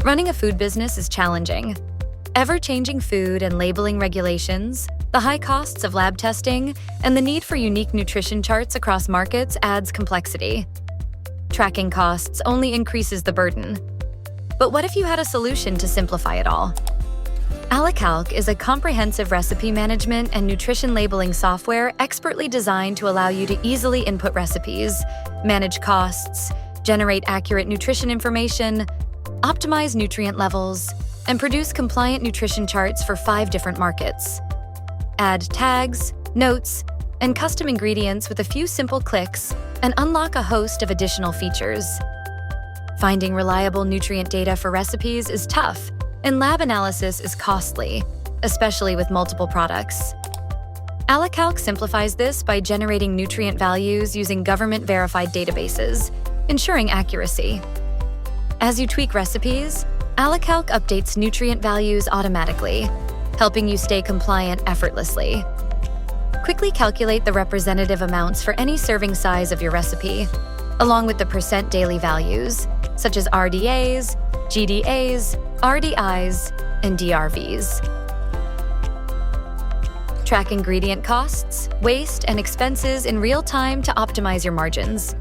Running a food business is challenging. Ever-changing food and labeling regulations, the high costs of lab testing, and the need for unique nutrition charts across markets adds complexity. Tracking costs only increases the burden. But what if you had a solution to simplify it all? A La Calc is a comprehensive recipe management and nutrition labeling software expertly designed to allow you to easily input recipes, manage costs, generate accurate nutrition information, optimize nutrient levels, and produce compliant nutrition charts for 5 different markets. Add tags, notes, and custom ingredients with a few simple clicks and unlock a host of additional features. Finding reliable nutrient data for recipes is tough, and lab analysis is costly, especially with multiple products. A La Calc simplifies this by generating nutrient values using government-verified databases, ensuring accuracy. As you tweak recipes, A La Calc updates nutrient values automatically, helping you stay compliant effortlessly. Quickly calculate the representative amounts for any serving size of your recipe, along with the percent daily values, such as RDAs, GDAs, RDIs, and DRVs. Track ingredient costs, waste, and expenses in real time to optimize your margins.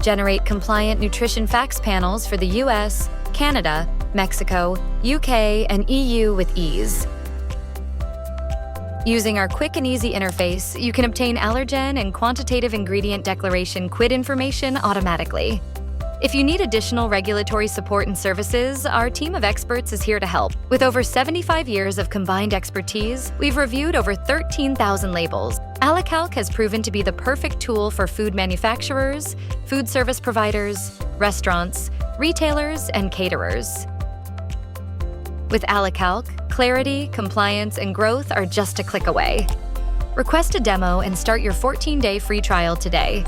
Generate compliant nutrition facts panels for the US, Canada, Mexico, UK, and EU with ease. Using our quick and easy interface, you can obtain allergen and quantitative ingredient declaration QID information automatically. If you need additional regulatory support and services, our team of experts is here to help. With over 75 years of combined expertise, we've reviewed over 13,000 labels. A La Calc has proven to be the perfect tool for food manufacturers, food service providers, restaurants, retailers, and caterers. With A La Calc, clarity, compliance, and growth are just a click away. Request a demo and start your 14-day free trial today.